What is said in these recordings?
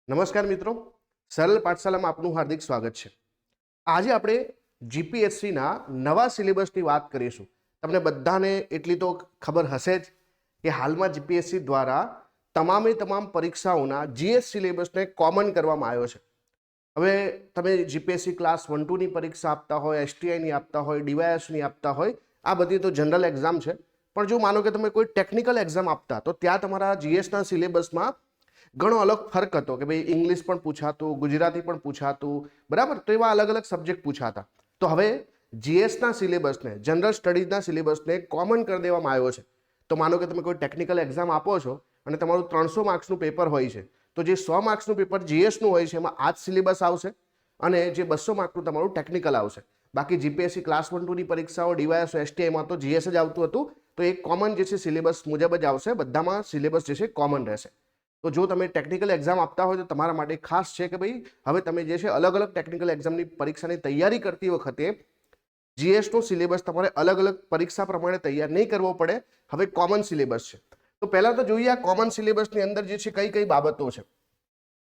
નમસ્કાર મિત્રો, સરળ પાઠશાલામાં આપનું હાર્દિક સ્વાગત છે। આજે આપણે જીપીએસસીના નવા સિલેબસની વાત કરીશું। તમને બધાને એટલી તો ખબર હશે જ કે હાલમાં જીપીએસસી દ્વારા તમામ પરીક્ષાઓના જીએસ સિલેબસને કોમન કરવામાં આવ્યો છે। હવે તમે જીપીએસસી ક્લાસ 1-2ની પરીક્ષા આપતા હોય, એસટીઆઈની આપતા હોય, ડીવાયએસની આપતા હોય, આ બધી તો જનરલ એક્ઝામ છે। પણ જો માનો કે તમે કોઈ ટેકનિકલ એક્ઝામ આપતા તો ત્યાં તમારા જીએસના સિલેબસમાં ઘણો અલગ ફરક હતો કે ભાઈ ઇંગ્લિશ પણ પૂછાતું, ગુજરાતી પણ પૂછાતું, બરાબર? તો એવા અલગ અલગ સબ્જેક્ટ પૂછાતા। તો હવે જીએસના સિલેબસને, જનરલ સ્ટડીઝના સિલેબસને કોમન કરી દેવામાં આવ્યો છે। તો માનો કે તમે કોઈ ટેકનિકલ એક્ઝામ આપો છો અને તમારું 300 માર્ક્સનું પેપર હોય છે, તો જે 100 માર્ક્સનું પેપર જીએસનું હોય છે એમાં આ જ સિલેબસ આવશે અને જે 200 માર્કનું તમારું ટેકનિકલ આવશે। બાકી જીપીએસસી ક્લાસ 1-2ની પરીક્ષાઓ, ડીવાયએસ, એસટીઆઈમાં તો જીએસ જ આવતું હતું, તો એક કોમન જે છે સિલેબસ મુજબ જ આવશે, બધામાં સિલેબસ જે છે કોમન રહેશે। તો જો તમે ટેકનિકલ એક્ઝામ આપતા હોય તો તમારા માટે ખાસ છે કે ભાઈ હવે તમે જે છે અલગ અલગ ટેકનિકલ એક્ઝામની પરીક્ષાની તૈયારી કરતી વખતે જીએસનો સિલેબસ તમારે અલગ અલગ પરીક્ષા પ્રમાણે તૈયાર નહીં કરવો પડે, હવે કોમન સિલેબસ છે। તો પહેલા તો જોઈએ આ કોમન સિલેબસની અંદર જે છે કઈ કઈ બાબતો છે,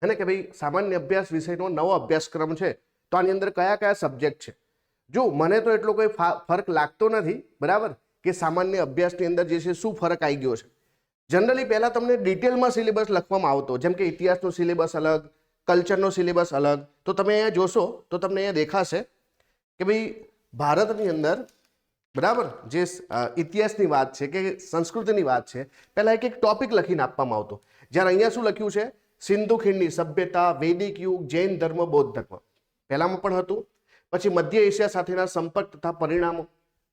હે ને, કે ભાઈ સામાન્ય અભ્યાસ વિષયનો નવો અભ્યાસક્રમ છે તો આની અંદર કયા કયા સબ્જેક્ટ છે। જો મને તો એટલો કોઈ ફરક લાગતો નથી, બરાબર, કે સામાન્ય અભ્યાસની અંદર જે છે શું ફરક આવી ગયો છે। જનરલી પહેલા તમને ડિટેલમાં સિલેબસ લખવામાં આવતો, જેમ કે ઇતિહાસનો સિલેબસ અલગ, કલ્ચરનો સિલેબસ અલગ। તો તમે અહીંયા જોશો તો તમને અહીંયા દેખાશે કે ભાઈ ભારતની અંદર, બરાબર, જે ઇતિહાસની વાત છે કે સંસ્કૃતિની વાત છે, પહેલા એક એક ટોપિક લખીને આપવામાં આવતો। જ્યારે અહીંયા શું લખ્યું છે? સિંધુ ખીણની સભ્યતા, વૈદિક યુગ, જૈન ધર્મ, બૌદ્ધ ધર્મ પહેલામાં પણ હતું। પછી મધ્ય એશિયા સાથેના સંપર્ક તથા પરિણામો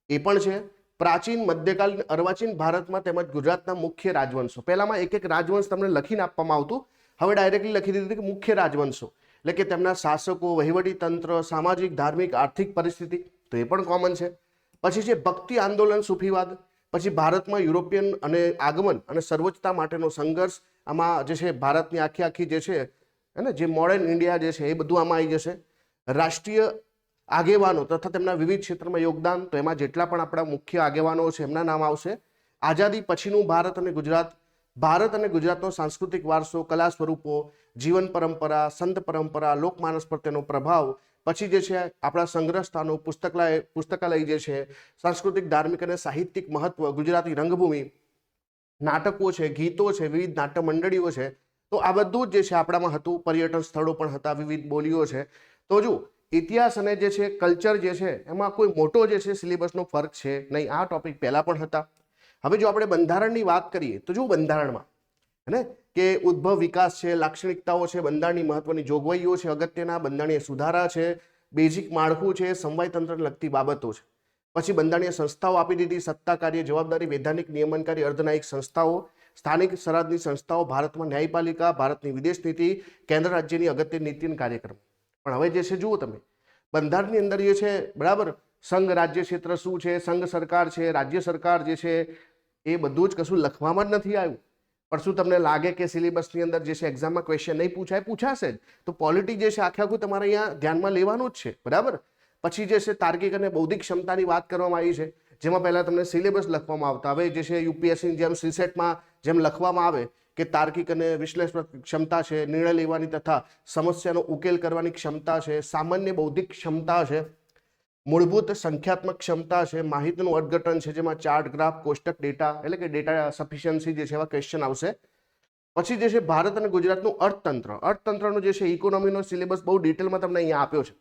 એ પણ છે। પ્રાચીન, મધ્યકાલીન, અર્વાચીન ભારતમાં તેમજ ગુજરાતના મુખ્ય રાજવંશો, પહેલામાં એક એક રાજવંશ તમને લખીને આપવામાં આવતું, હવે ડાયરેક્ટલી લખી દીધું કે મુખ્ય રાજવંશો, એટલે કે તેમના શાસકો, વહીવટી તંત્ર, સામાજિક, ધાર્મિક, આર્થિક પરિસ્થિતિ, તો એ પણ કોમન છે। પછી છે ભક્તિ આંદોલન, સૂફીવાદ, પછી ભારતમાં યુરોપિયન અને આગમન અને સર્વોચ્ચતા માટેનો સંઘર્ષ, આમાં જે છે ભારતની આખી જે છે, હે ને, જે મોડર્ન ઇન્ડિયા જે છે એ બધું આમાં આવી જશે। રાષ્ટ્રીય આગેવાનો તથા તેમના વિવિધ ક્ષેત્રમાં યોગદાન, તો એમાં જેટલા પણ આપણા મુખ્ય આગેવાનો છે એમના નામ આવશે। આઝાદી પછીનું ભારત અને ગુજરાત, ભારત અને ગુજરાતનો સાંસ્કૃતિક વારસો, કલા સ્વરૂપો, જીવન પરંપરા, સંત પરંપરા, લોકમાનસ પર તેનો પ્રભાવ, પછી જે છે આપણા સંગ્રહ સ્થાનો, પુસ્તકાલય જે છે, સાંસ્કૃતિક, ધાર્મિક અને સાહિત્યિક મહત્વ, ગુજરાતી રંગભૂમિ, નાટકો છે, ગીતો છે, વિવિધ નાટ્ય મંડળીઓ છે, તો આ બધું જ જે છે આપણામાં હતું। પર્યટન સ્થળો પણ હતા, વિવિધ બોલીઓ છે। તો જો ઇતિહાસ અને જે છે કલ્ચર જે છે એમાં કોઈ મોટો જે છે સિલેબસનો ફરક છે નહીં, આ ટોપિક પહેલા પણ હતા। હવે જો આપણે બંધારણની વાત કરીએ તો જો બંધારણમાં, હે ને, કે ઉદ્ભવ, વિકાસ છે, લાક્ષણિકતાઓ છે, બંધારણની મહત્વની જોગવાઈઓ છે, અગત્યના બંધારણીય સુધારા છે, બેઝિક માળખું છે, સમવાય તંત્રને લગતી બાબતો છે। પછી બંધારણીય સંસ્થાઓ આપી દીધી, સત્તા, કાર્ય, જવાબદારી, વૈધાનિક, નિયમનકારી, અર્ધન્યાયિક સંસ્થાઓ, સ્થાનિક સ્વરાજની સંસ્થાઓ, ભારતમાં ન્યાયપાલિકા, ભારતની વિદેશ નીતિ, કેન્દ્ર રાજ્યની અગત્યની નીતિ અને કાર્યક્રમ। પણ હવે જે છે જુઓ તમે બંધારણની અંદર જે છે, બરાબર, સંઘ રાજ્ય ક્ષેત્ર શું છે, સંઘ સરકાર છે, રાજ્ય સરકાર જે છે, એ બધું જ કશું લખવામાં જ નથી આવ્યું। પણ શું તમને લાગે કે સિલેબસની અંદર જે છે એક્ઝામમાં ક્વેશ્ચન નહીં પૂછાય? પૂછાશે જ। તો પોલિટિક્સ જે છે આખું તમારે અહીંયા ધ્યાનમાં લેવાનું જ છે, બરાબર। પછી જે છે તાર્કિક અને બૌદ્ધિક ક્ષમતાની વાત કરવામાં આવી છે, જેમાં પહેલા તમને સિલેબસ લખવામાં આવતા, હવે જે છે યુપીએસસી જેમ સીસેટમાં જેમ લખવામાં આવે કે તાર્કિક અને વિશ્લેષણાત્મક ક્ષમતા છે, નિર્ણય લેવાની તથા સમસ્યાનો ઉકેલ કરવાની ક્ષમતા છે, સામાન્ય બૌદ્ધિક ક્ષમતા છે, મૂળભૂત સંખ્યાત્મક ક્ષમતા છે, માહિતીનું અર્થઘટન છે, જેમાં ચાર્ટ, ગ્રાફ, કોષ્ટક, ડેટા, એટલે કે ડેટા સફિશિયન્સી જે છે એવા ક્વેશ્ચન આવશે। પછી જે છે ભારત અને ગુજરાતનું અર્થતંત્ર, અર્થતંત્રનો જે છે ઇકોનોમીનો સિલેબસ બહુ ડિટેલમાં તમને અહીંયા આપ્યો છે।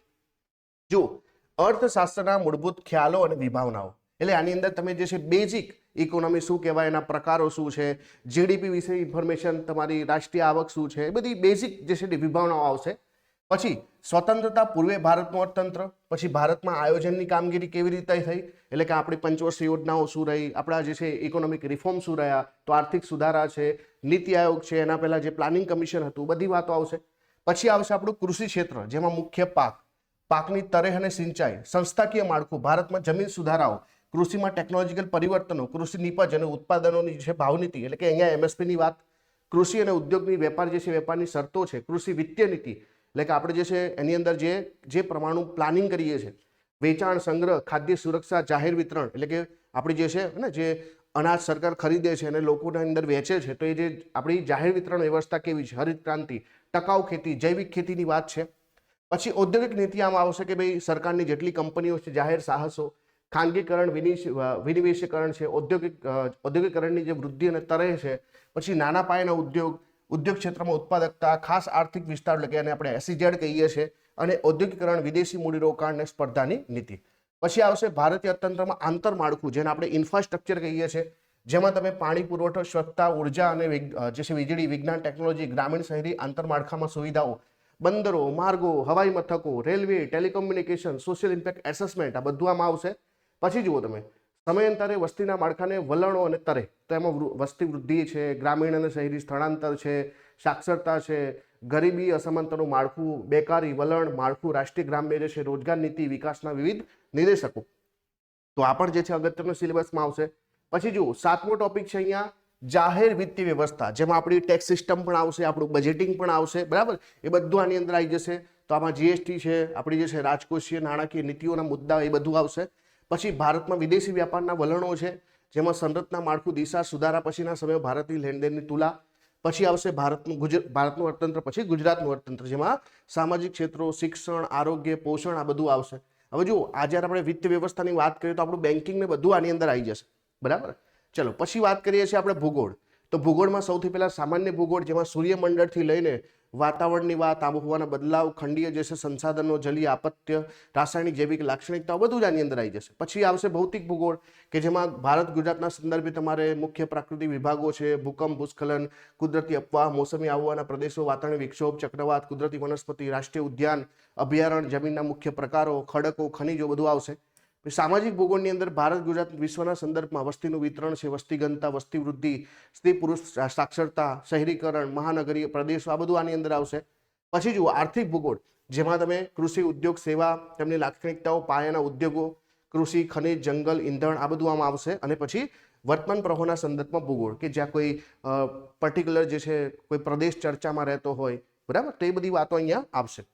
જો અર્થશાસ્ત્રના મૂળભૂત ખ્યાલો અને વિભાવનાઓ, એટલે આની અંદર તમે જે છે બેઝિક ઇકોનોમી શું કહેવાય, એના પ્રકારો શું છે, જીડીપી વિશે ઇન્ફોર્મેશન, તમારી રાષ્ટ્રીય આવક શું છે, એ બધી બેઝિક જે છે વિભાવનાઓ આવશે। પછી સ્વતંત્રતા પૂર્વે ભારતનું અર્થતંત્ર, પછી ભારતમાં આયોજનની કામગીરી કેવી રીતે થઈ, એટલે કે આપણી પંચવર્ષીય યોજનાઓ શું રહી, આપણા જે છે ઇકોનોમિક રિફોર્મ શું રહ્યા, તો આર્થિક સુધારા છે, નીતિ આયોગ છે, એના પહેલા જે પ્લાનિંગ કમિશન હતું, બધી વાતો આવશે। પછી આવશે આપણું કૃષિ ક્ષેત્ર, જેમાં મુખ્ય પાક, પાકની તરેહ અને સિંચાઈ, સંસ્થાકીય માળખું, ભારતમાં જમીન સુધારાઓ, કૃષિમાં ટેકનોલોજીકલ પરિવર્તનો, કૃષિ નિપજ અને ઉત્પાદનોની જે ભાવનીતિ, એટલે કે અહીંયા એમએસપીની વાત, કૃષિ અને ઉદ્યોગની વેપાર જે છે વેપારની શરતો છે, કૃષિ વિત્તીય નીતિ, એટલે કે આપણે જે છે એની અંદર જે પ્રમાણનું પ્લાનિંગ કરીએ છીએ, વેચાણ, સંગ્રહ, ખાદ્ય સુરક્ષા, જાહેર વિતરણ, એટલે કે આપણી જે છે ને જે અનાજ સરકાર ખરીદે છે અને લોકોના અંદર વેચે છે, તો એ જે આપણી જાહેર વિતરણ વ્યવસ્થા કેવી છે, હરિત ક્રાંતિ, ટકાઉ ખેતી, જૈવિક ખેતીની વાત છે. પછી ઔદ્યોગિક નીતિ આમાં આવશે કે ભાઈ સરકારની જેટલી કંપનીઓ છે, જાહેર સાહસો, ખાનગીકરણ, વિનિવેશીકરણ છે, ઔદ્યોગિકરણની જે વૃદ્ધિ અને તરહ છે, પછી નાના પાયાના ઉદ્યોગ ક્ષેત્રમાં ઉત્પાદકતા, ખાસ આર્થિક વિસ્તાર એટલે કે આપણે SEZ કહીએ છીએ, અને ઔદ્યોગિકરણ, વિદેશી મૂડીરોકાણ અને સ્પર્ધાની નીતિ. પછી આવશે ભારતીય અર્થતંત્રમાં આંતરમાળખું, જેને આપણે ઇન્ફ્રાસ્ટ્રક્ચર કહીએ છીએ, જેમાં તમે પાણી પુરવઠો, સ્વચ્છતા, ઉર્જા અને જે છે વીજળી, વિજ્ઞાન, ટેકનોલોજી, ગ્રામીણ શહેરી આંતરમાળખામાં સુવિધાઓ, બંદરો, માર્ગો, હવાઈ મથકો, railway, telecommunication, social impact assessment, આ બધું આમાં આવશે. પછી જુઓ તમે સમયાંતરે વસ્તીના માળખાને વલણો અને તરે, તો એમાં વસ્તી વૃદ્ધિ છે, ગ્રામીણ અને શહેરી સ્થળાંતર છે, સાક્ષરતા છે, ગરીબી અસમાનતાનું માળખું, બેકારી વલણ માળખું, રાષ્ટ્રીય ગ્રામ્ય જે છે રોજગાર નીતિ, વિકાસના વિવિધ નિર્દેશકો. તો આ પણ જે છે અગત્યનો સિલેબસમાં આવશે. પછી જુઓ 7મો ટોપિક છે અહીંયા જાહેર વિત્તીય વ્યવસ્થા, જેમાં આપણી ટેક્સ સિસ્ટમ પણ આવશે, આપણું બજેટિંગ પણ આવશે, બરાબર, એ બધું આની અંદર આવી જશે. તો આમાં GST છે, આપણી જે છે રાજકોષીય નાણાકીય નીતિઓના મુદ્દા, એ બધું આવશે. પછી ભારતમાં વિદેશી વ્યાપારના વલણો છે, જેમાં સંરચના માળખું, દિશા, સુધારા પછીના સમયે ભારતની લેણદેણની તુલા. પછી આવશે ભારતનું અર્થતંત્ર, પછી ગુજરાતનું અર્થતંત્ર, જેમાં સામાજિક ક્ષેત્રો, શિક્ષણ, આરોગ્ય, પોષણ, આ બધું આવશે. હવે જુઓ આ જ્યારે આપણે વિત્ત વ્યવસ્થાની વાત કરીએ તો આપણું બેન્કિંગ ને બધું આની અંદર આવી જશે, બરાબર. ચલો પછી વાત કરીએ છીએ આપણે ભૂગોળ. તો ભૂગોળમાં સૌથી પહેલા સામાન્ય ભૂગોળ, જેમાં સૂર્યમંડળથી લઈને વાતાવરણની વાત, આબોહવાના બદલાવ, ખંડીય જે છે સંસાધનો, જલીય આપત્ય, રાસાયણિક, જૈવિક લાક્ષણિકતાઓ, બધું જ આની અંદર આવી જશે. પછી આવશે ભૌતિક ભૂગોળ, કે જેમાં ભારત ગુજરાતના સંદર્ભે તમારે મુખ્ય પ્રાકૃતિક વિભાગો છે, ભૂકંપ, ભૂસ્ખલન, કુદરતી અફવા, મોસમી આબોહવાના પ્રદેશો, વાતાવરણીય વિક્ષોભ, ચક્રવાત, કુદરતી વનસ્પતિ, રાષ્ટ્રીય ઉદ્યાન, અભયારણ્ય, જમીનના મુખ્ય પ્રકારો, ખડકો, ખનિજો, બધું આવશે. સામાજિક ભૂગોળની અંદર ભારત ગુજરાત વિશ્વના સંદર્ભમાં વસ્તીનું વિતરણ છે, વસ્તી ઘનતા, વસ્તી વૃદ્ધિ, સ્ત્રી પુરુષ સાક્ષરતા, શહેરીકરણ, મહાનગરીય પ્રદેશો, આ બધું આની અંદર આવશે. પછી જુઓ આર્થિક ભૂગોળ, જેમાં તમે કૃષિ, ઉદ્યોગ, સેવા, તેમની લાક્ષણિકતાઓ, પાયાના ઉદ્યોગો, કૃષિ, ખનિજ, જંગલ, ઈંધણ, આ બધું આમાં આવશે. અને પછી વર્તમાન પ્રવાહોના સંદર્ભમાં ભૂગોળ, કે જ્યાં કોઈ પર્ટિક્યુલર જે છે કોઈ પ્રદેશ ચર્ચામાં રહેતો હોય, બરાબર, તો એ બધી વાતો અહીંયા આવશે.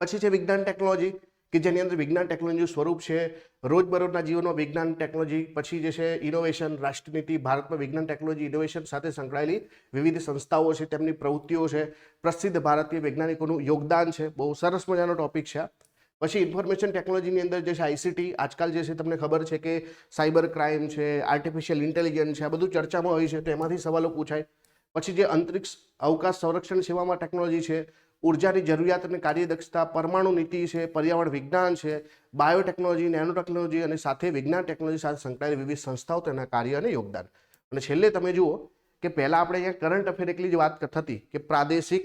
પછી છે વિજ્ઞાન ટેકનોલોજી, કે જેની અંદર વિજ્ઞાન ટેકનોલોજીનું સ્વરૂપ છે, રોજબરોજના જીવનમાં વિજ્ઞાન ટેકનોલોજી. પછી જે છે ઇનોવેશન, રાષ્ટ્રીય નીતિ, ભારતમાં વિજ્ઞાન ટેકનોલોજી ઇનોવેશન સાથે સંકળાયેલી વિવિધ સંસ્થાઓ છે, તેમની પ્રવૃત્તિઓ છે, પ્રસિદ્ધ ભારતીય વૈજ્ઞાનિકોનું યોગદાન છે. બહુ સરસ મજાનો ટોપિક છે. પછી ઇન્ફોર્મેશન ટેકનોલોજીની અંદર જે છે ICT, આજકાલ જે છે તમને ખબર છે કે સાયબર ક્રાઇમ છે, આર્ટિફિશિયલ ઇન્ટેલિજન્સ છે, આ બધું ચર્ચામાં હોય છે, તો એમાંથી સવાલો પૂછાય. પછી જે અંતરિક્ષ અવકાશ સંરક્ષણ સેવામાં ટેકનોલોજી છે, ઉર્જાની જરૂરિયાત અને કાર્યદક્ષતા, પરમાણુ નીતિ છે, પર્યાવરણ વિજ્ઞાન છે, બાયોટેકનોલોજી, નેનો ટેકનોલોજી, અને સાથે વિજ્ઞાન ટેકનોલોજી સાથે સંકળાયેલી વિવિધ સંસ્થાઓ, તેના કાર્ય અને યોગદાન. અને છેલ્લે તમે જુઓ કે પહેલા આપણે અહીંયા કરંટ અફેર એકલી જ વાત થતી કે પ્રાદેશિક,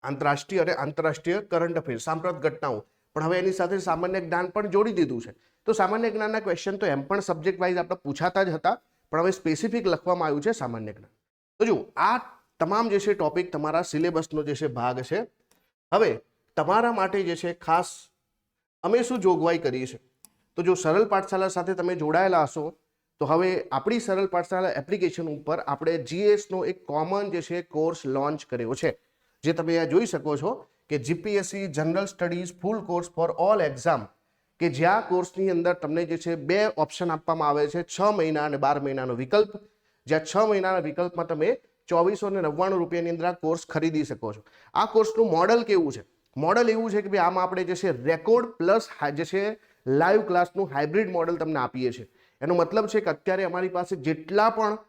આંતરરાષ્ટ્રીય અને આંતરરાષ્ટ્રીય કરંટ અફેર, સાંપ્રત ઘટનાઓ, પણ હવે એની સાથે સામાન્ય જ્ઞાન પણ જોડી દીધું છે. તો સામાન્ય જ્ઞાનના ક્વેશ્ચન તો એમ પણ સબ્જેક્ટ વાઇઝ આપણે પૂછાતા જ હતા, પણ હવે સ્પેસિફિક લખવામાં આવ્યું છે સામાન્ય જ્ઞાન. તો જુઓ આ તમામ જે છે ટોપિક તમારા સિલેબસનો જે છે ભાગ છે. હવે તમારા માટે જે છે ખાસ અમે શું જોગવાઈ કરી છે, તો જો સરળ પાઠશાલા સાથે તમે જોડાયેલા હશો તો હવે આપણી સરળ પાઠશાલા એપ્લિકેશન ઉપર આપણે GS નો એક કોમન જે છે કોર્સ લોન્ચ કર્યો છે, જે તમે અહીંયા જોઈ શકો છો કે GPSC general studies full course for all exam, કે જ્યાં કોર્સની અંદર તમને જે છે 2 ઓપ્શન આપવામાં આવે છે, 6 મહિના અને 12 મહિનાનો વિકલ્પ. જ્યાં 6 મહિનાના વિકલ્પમાં તમે 2499 રૂપિયાની અંદર આ કોર્સ ખરીદી શકો છો. આ કોર્સનું મોડલ કેવું છે? મોડલ એવું છે કે ભાઈ આમાં આપણે જે છે રેકોર્ડ પ્લસ જે છે લાઈવ ક્લાસનું હાઇબ્રિડ મોડલ તમને આપીએ છીએ. એનો મતલબ છે કે અત્યારે અમારી પાસે જેટલા પણ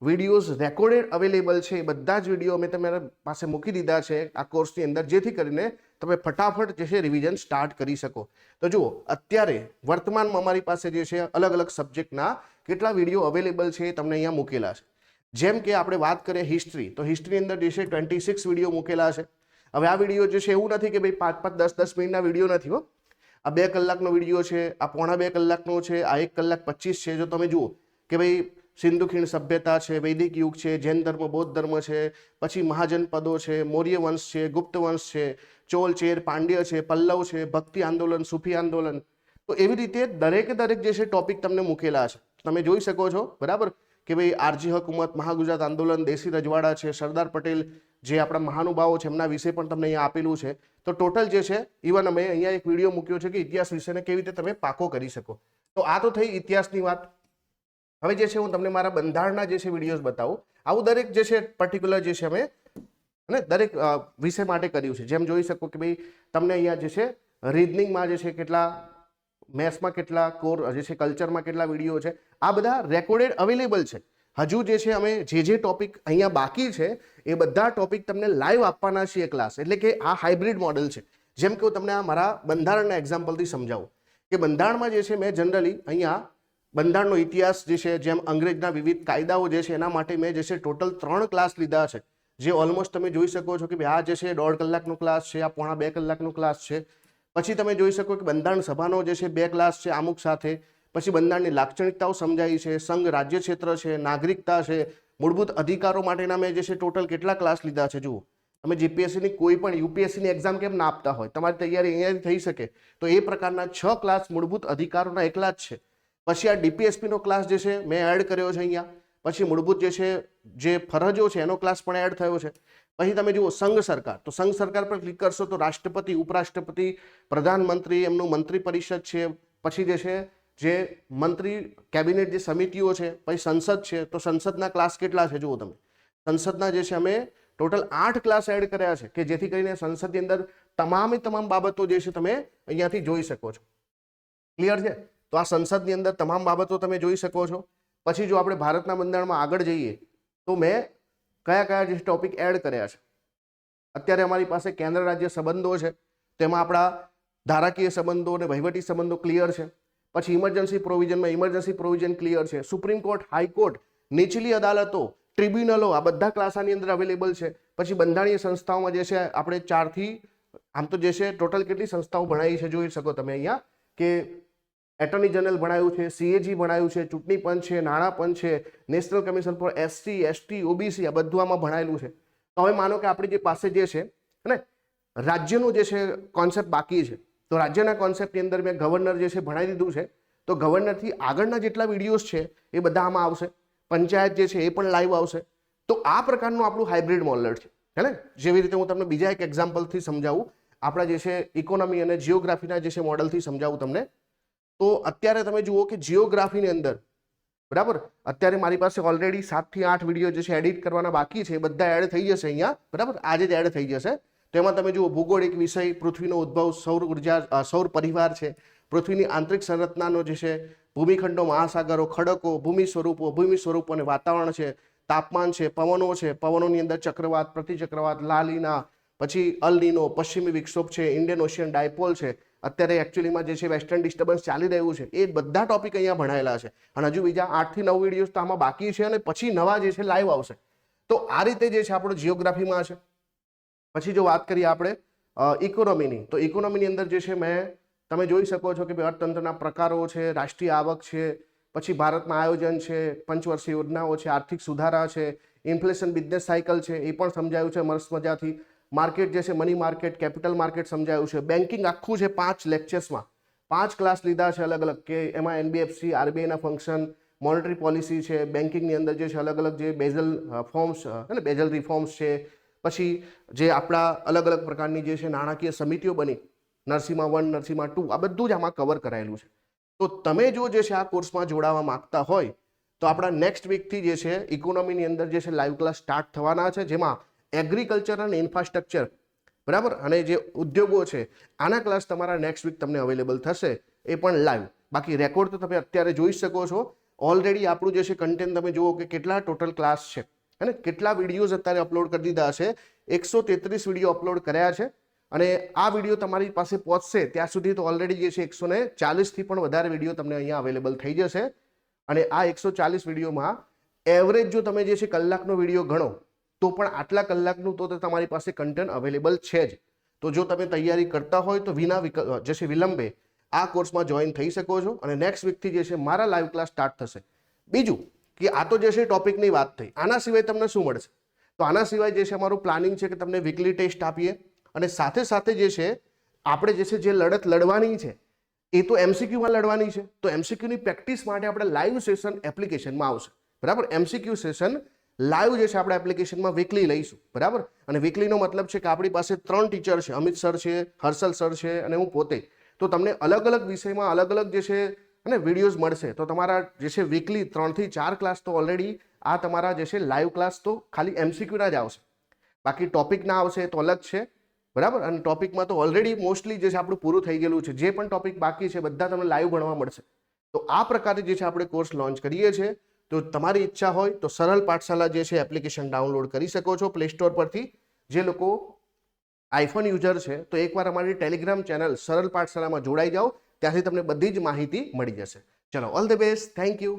વિડીયોઝ રેકોર્ડેડ અવેલેબલ છે એ બધા જ વિડીયો અમે તમારા પાસે મૂકી દીધા છે આ કોર્સની અંદર, જેથી કરીને તમે ફટાફટ જે છે રિવિઝન સ્ટાર્ટ કરી શકો. તો જુઓ અત્યારે વર્તમાનમાં અમારી પાસે જે છે અલગ અલગ સબ્જેક્ટના કેટલા વિડીયો અવેલેબલ છે એ તમને અહીંયા મૂકેલા છે. જેમ કે આપણે વાત કરીએ હિસ્ટ્રી, તો હિસ્ટ્રીની અંદર જે છે 26 વિડીયો મૂકેલા છે. હવે આ વિડીયો જે છે એવું નથી કે ભાઈ 5-5, 10-10 મિનિટના વિડીયો નથી હો. આ 2 કલાકનો વિડીયો છે, આ પોણા 2 કલાકનો છે, આ 1 કલાક 25 છે. જો તમે જુઓ કે ભાઈ સિંધુ ખીણ સભ્યતા છે, વૈદિક યુગ છે, જૈન ધર્મ, બૌદ્ધ ધર્મ છે, પછી મહાજનપદો છે, મૌર્ય વંશ છે, ગુપ્ત વંશ છે, ચોલ, ચેર, પાંડ્ય છે, પલ્લવ છે, ભક્તિ આંદોલન, સૂફી આંદોલન. તો એવી રીતે દરેકે દરેક જે છે ટોપિક તમને મૂકેલા છે, તમે જોઈ શકો છો, બરાબર, કે ભાઈ આરજી હકુમત, મહાગુજરાત આંદોલન, દેશી રજવાડા છે, સરદાર પટેલ, જે આપણા મહાનુભાવો છે એમના વિશે પણ તમને અહીંયા આપેલું છે. તો ટોટલ જે છે ઇવન અમે અહીંયા એક વિડીયો મૂક્યો છે કે ઇતિહાસ વિશેને કેવી રીતે તમે પાકો કરી શકો. તો આ તો થઈ ઇતિહાસની વાત. હવે જે છે હું તમને મારા બંધારણના જે છે વિડીયોઝ બતાવું. આવું દરેક જે છે પર્ટિક્યુલર જે છે અમે અને દરેક વિષય માટે કર્યું છે. જેમ જોઈ શકો કે ભાઈ તમને અહીંયા જે છે રીઝનિંગમાં જે છે કેટલા, મેથ્સમાં કેટલા, કોર જે છે કલ્ચરમાં કેટલા વિડીયો છે, આ બધા રેકોર્ડેડ અવેલેબલ છે. હજુ જે છે અમે જે ટોપિક અહીંયા બાકી છે એ બધા ટોપિક તમને લાઈવ આપવાના છીએ ક્લાસ. એટલે કે આ હાઇબ્રિડ મોડેલ છે. જેમ કે હું તમને આ મારા બંધારણના એક્ઝામ્પલથી સમજાવું કે બંધારણમાં જે છે મેં જનરલી અહીંયા બંધારણનો ઇતિહાસ જે છે, જેમ અંગ્રેજના વિવિધ કાયદાઓ જે છે એના માટે મેં જે છે ટોટલ 3 ક્લાસ લીધા છે. જે ઓલમોસ્ટ તમે જોઈ શકો છો કે ભાઈ આ જે છે 1.5 કલાકનો ક્લાસ છે, આ પોણા 2 કલાકનો ક્લાસ છે. પછી તમે જોઈ શકો કે બંધારણ સભાનો જે છે 2 ક્લાસ છે આમુખ સાથે. પછી બંધારણની લાક્ષણિકતાઓ સમજાવી છે, સંઘ રાજ્ય ક્ષેત્ર છે, નાગરિકતા છે, મૂળભૂત અધિકારો માટેના મેં જે છે ટોટલ કેટલા ક્લાસ લીધા છે. જુઓ, તમે જીપીએસસીની કોઈ પણ યુપીએસસીની એક્ઝામ કેમ ના આપતા હોય, તમારી તૈયારી અહીંયાથી થઈ શકે, તો એ પ્રકારના 6 ક્લાસ મૂળભૂત અધિકારોના એકલા જ છે. પછી આ ડીપીએસપીનો ક્લાસ જે છે મેં એડ કર્યો છે અહીંયા. પછી મૂળભૂત જે છે જે ફરજો છે એનો ક્લાસ પણ એડ થયો છે. પછી તમે જુઓ સંઘ સરકાર, તો સંઘ સરકાર પર ક્લિક કરશો તો રાષ્ટ્રપતિ, ઉપરાષ્ટ્રપતિ, પ્રધાનમંત્રી, એમનું મંત્રી પરિષદ છે. પછી જે છે જે મંત્રી કેબિનેટ જે સમિતિઓ છે, પછી સંસદ છે, તો સંસદના ક્લાસ કેટલા છે જુઓ તમે. સંસદના જે છે અમે ટોટલ 8 ક્લાસ એડ કર્યા છે કે જેથી કરીને સંસદની અંદર તમામ બાબતો જે છે તમે અહીંયાથી જોઈ શકો છો. ક્લિયર છે? તો આ સંસદની અંદર તમામ બાબતો તમે જોઈ શકો છો. પછી જો આપણે ભારતના બંધારણમાં આગળ જઈએ તો મેં કયા જે ટોપિક એડ કર્યા છે. અત્યારે અમારી પાસે કેન્દ્ર રાજ્ય સંબંધો છે, તેમાં આપણા ધારાકીય સંબંધો અને વહીવટી સંબંધો ક્લિયર છે. પછી ઇમરજન્સી પ્રોવિઝનમાં ઇમરજન્સી પ્રોવિઝન ક્લિયર છે. સુપ્રીમ કોર્ટ, હાઈકોર્ટ, નીચલી અદાલતો, ટ્રિબ્યુનલો, આ બધા ક્લાસ આની અંદર અવેલેબલ છે. પછી બંધારણીય સંસ્થાઓમાં જે છે આપણે 4 થી આમ તો જે છે ટોટલ કેટલી સંસ્થાઓ ભણાવી છે જોઈ શકો તમે અહીંયા કે એટર્ની જનરલ ભણાયું છે, સીએજી ભણાયું છે, ચૂંટણી પંચ છે, નાણાં પંચ છે, national commission for SC, ST, OBC, આ બધું આમાં ભણાયેલું છે. તો હવે માનો કે આપણી જે પાસે જે છે ને રાજ્યનું જે છે કોન્સેપ્ટ બાકી છે, તો રાજ્યના કોન્સેપ્ટની અંદર મેં ગવર્નર જે છે ભણાવી દીધું છે. તો ગવર્નરથી આગળના જેટલા વિડીયોઝ છે એ બધા આમાં આવશે. પંચાયત જે છે એ પણ લાઈવ આવશે. તો આ પ્રકારનું આપણું હાઇબ્રિડ મોડેલ છે, હે ને. જેવી રીતે હું તમને બીજા એક એક્ઝામ્પલથી સમજાવું, આપણા જે છે ઇકોનોમી અને જિયોગ્રાફીના જે છે મોડલથી સમજાવું તમને. તો અત્યારે તમે જુઓ કે જિયોગ્રાફીની અંદર બરાબર અત્યારે મારી પાસે ઓલરેડી 7 થી 8 વિડીયો જે છે એડિટ કરવાના બાકી છે, બધા એડ થઈ જશે અહીંયા બરાબર, આજે જ એડ થઈ જશે. તો એમાં તમે જુઓ ભૂગોળિક વિષય, પૃથ્વીનો ઉદ્ભવ, સૌર ઉર્જા, સૌર પરિવાર છે, પૃથ્વીની આંતરિક સંરચનાનો જે છે, ભૂમિખંડો, મહાસાગરો, ખડકો, ભૂમિ સ્વરૂપો અને વાતાવરણ છે, તાપમાન છે, પવનો છે, પવનોની અંદર ચક્રવાત, પ્રતિચક્રવાત, લાલીના, પછી અલનીનો, પશ્ચિમી વિક્ષોભ છે, ઇન્ડિયન ઓશિયન ડાયપોલ છે, અત્યારે એકચ્યુઅલીમાં જે છે વેસ્ટર્ન ડિસ્ટર્બન્સ ચાલી રહ્યું છે, એ બધા ટોપિક અહીંયા ભણાયેલા છે. અને હજુ બીજા 8 થી 9 વિડીયોઝ તો આમાં બાકી છે અને પછી નવા જે છે લાઈવ આવશે. તો આ રીતે જે છે આપણો જિયોગ્રાફીમાં છે. પછી જો વાત કરીએ આપણે ઇકોનોમીની, તો ઇકોનોમીની અંદર જે છે મેં તમે જોઈ શકો છો કે અર્થતંત્રના પ્રકારો છે, રાષ્ટ્રીય આવક છે, પછી ભારતમાં આયોજન છે, પંચવર્ષીય યોજનાઓ છે, આર્થિક સુધારા છે, ઇન્ફ્લેશન, બિઝનેસ સાયકલ છે, એ પણ સમજાયું છે મસ્ત મજાથી. માર્કેટ જે છે મની માર્કેટ, કેપિટલ માર્કેટ સમજાયું છે. બેન્કિંગ આખું છે 5 લેક્ચર્સમાં 5 ક્લાસ લીધા છે અલગ અલગ, કે એમાં એનબીએફસી, આરબીઆઈના ફંક્શન, મોનેટરી પોલિસી છે, બેન્કિંગની અંદર જે છે અલગ અલગ જે બેઝલ ફોર્મ્સ અને બેઝલ રિફોર્મ્સ છે. પછી જે આપણા અલગ અલગ પ્રકારની જે છે નાણાકીય સમિતિઓ બની, નરસિમ્હા 1, નરસિમ્હા 2, આ બધું જ આમાં કવર કરાયેલું છે. તો તમે જો જે છે આ કોર્સમાં જોડાવા માંગતા હોય તો આપણા નેક્સ્ટ વીકથી જે છે ઇકોનોમીની અંદર જે છે લાઈવ ક્લાસ સ્ટાર્ટ થવાના છે, જેમાં એગ્રીકલ્ચર અને ઇન્ફ્રાસ્ટ્રક્ચર બરાબર અને જે ઉદ્યોગો છે આના ક્લાસ તમારા નેક્સ્ટ વીક તમને અવેલેબલ થશે, એ પણ લાઈવ. બાકી રેકોર્ડ તો તમે અત્યારે જોઈ શકો છો. ઓલરેડી આપણું જે છે કન્ટેન્ટ તમે જુઓ કે કેટલા ટોટલ ક્લાસ છે અને કેટલા વિડીયોઝ અત્યારે અપલોડ કરી દીધા છે. 133 વિડીયો અપલોડ કર્યા છે અને આ વિડીયો તમારી પાસે પહોંચશે ત્યાં સુધી તો ઓલરેડી જે છે 140થી પણ વધારે વિડીયો તમને અહીંયા અવેલેબલ થઈ જશે. અને આ 140 વિડીયોમાં એવરેજ જો તમે જે છે કલાકનો વિડીયો ગણો તો પણ આટલા કલાકનું તો તમારી પાસે કન્ટેન્ટ અવેલેબલ છે જ. તો જો તમે તૈયારી કરતા હોય તો વિના જે છે વિલંબે આ કોર્સમાં જોઈન થઈ શકો છો અને નેક્સ્ટ વીકથી જે છે મારા લાઈવ ક્લાસ સ્ટાર્ટ થશે. બીજું કે આ તો જે છે ટોપિકની વાત થઈ, આના સિવાય તમને શું મળશે? તો આના સિવાય જે છે અમારું પ્લાનિંગ છે કે તમને વીકલી ટેસ્ટ આપીએ અને સાથે સાથે જે છે આપણે જે છે જે લડત લડવાની છે એ તો એમસીક્યુમાં લડવાની છે. તો એમસીક્યુની પ્રેક્ટિસ માટે આપણે લાઈવ સેશન એપ્લિકેશનમાં આવશે બરાબર. એમસીક્યુ સેશન લાઈવ જે છે આપણે એપ્લિકેશનમાં વીકલી લઈશું બરાબર. અને વીકલીનો મતલબ છે કે આપણી પાસે 3 ટીચર છે, અમિત સર છે, હર્ષલ સર છે અને હું પોતે. તો તમને અલગ અલગ વિષયમાં અલગ અલગ જે છે અને વિડીયોઝ મળશે. તો તમારા જે છે વીકલી 3 થી 4 ક્લાસ તો ઓલરેડી આ તમારા જે છે લાઈવ ક્લાસ તો ખાલી MCQના જ આવશે, બાકી ટોપિક ના આવશે તો અલગ છે, બરાબર. અને ટોપિકમાં તો ઓલરેડી મોસ્ટલી જે છે આપણું પૂરું થઈ ગયેલું છે. જે પણ ટોપિક બાકી છે બધા તમને લાઈવ ભણવા મળશે. તો આ પ્રકારે જે છે આપણે કોર્સ લોન્ચ કરીએ છીએ. તો તમારી ઈચ્છા હોય તો સરળ પાઠશાલા જે છે એપ્લિકેશન ડાઉનલોડ કરી શકો છો પ્લે સ્ટોર પરથી. જે લોકો આઈફોન યુઝર છે તો એકવાર અમારી ટેલિગ્રામ ચેનલ સરળ પાઠશાળામાં જોડાઈ જાઓ, ત્યાંથી તમને બધી જ માહિતી મળી જશે. ચલો, all the best, thank you.